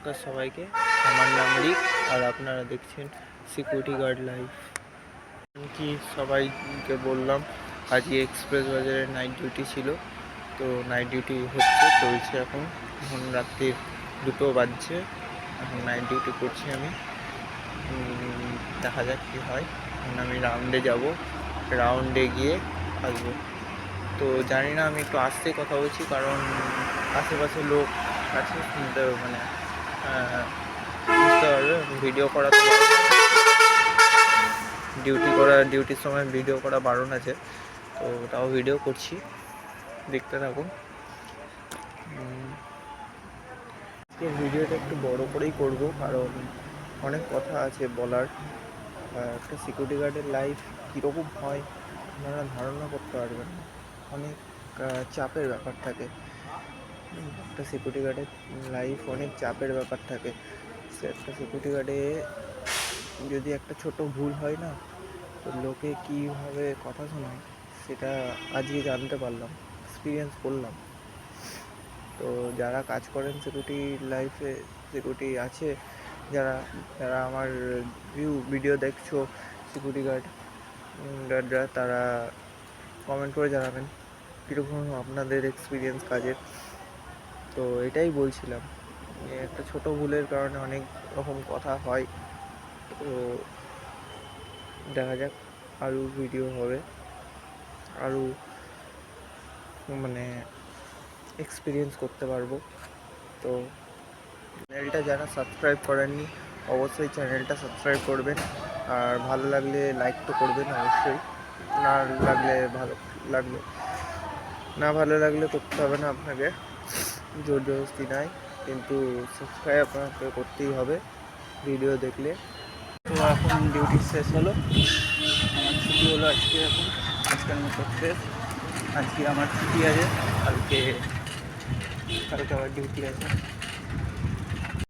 নমস্কার সবাইকে, আমার নাম রিক আর আপনারা দেখছেন সিকিউরিটি গার্ড লাইফ। কি সবাইকে বললাম আজকে এক্সপ্রেস বাজারে নাইট ডিউটি ছিল, তো নাইট ডিউটি চলছে এখন রাত্রির 2টো বাজছে। এখন নাইট ডিউটি করছি আমি। দেখা যাক কী হয়। এখন আমি রাউন্ডে যাব, রাউন্ডে গিয়ে আসবো। তো জানি না, আমি একটু আস্তেই কথা বলছি কারণ আশেপাশে লোক আছে, শুনতে মানে বুঝতে পারবে। ভিডিও করা তো ডিউটির সময় ভিডিও করা বারণ আছে, তো তাও ভিডিও করছি, দেখতে থাকুন। ভিডিওটা একটু বড় করেই করব কারণ অনেক কথা আছে বলার। একটা সিকিউরিটি গার্ডের লাইফ কীরকম হয় আপনারা ধারণা করতে পারবেন না। অনেক চাপের ব্যাপার থাকে। একটা সিকিউরিটি গার্ডের লাইফ অনেক চাপের ব্যাপার থাকে। একটা সিকিউরিটি গার্ডে যদি একটা ছোট ভুল হয় না, তো লোকে কীভাবে কথা শোনায় সেটা আজকে জানতে পারলাম, এক্সপিরিয়েন্স করলাম। তো যারা কাজ করেন সিকিউরিটি লাইফে, সিকিউরিটি আছে যারা যারা আমার ভিডিও দেখছো সিকিউরিটি গার্ডরা, তারা কমেন্ট করে জানাবেন কীরকম আপনাদের এক্সপিরিয়েন্স কাজের। তো এটাই বলছিলাম, একটা ছোট ভুলের কারণে অনেক রকম কথা হয়। তো দেখা যাক, আরও ভিডিও হবে, আরও মানে এক্সপিরিয়েন্স করতে পারবো। তো চ্যানেলটা যারা সাবস্ক্রাইব করেননি অবশ্যই চ্যানেলটা সাবস্ক্রাইব করবেন, আর ভালো লাগলে লাইক তো করবেন অবশ্যই। না ভালো লাগলে করতে হবে না আপনাকে, জোর জবরদস্তি নাই, কিন্তু সাবস্ক্রাইব আপনাকে করতেই হবে ভিডিও দেখলে। তো এখন ডিউটি শেষ হলো, আমার ছুটি হলো আজকে। এখন আজকের মতো শেষ। আজকে আমার ছুটি আছে, কালকে আবার ডিউটি আছে।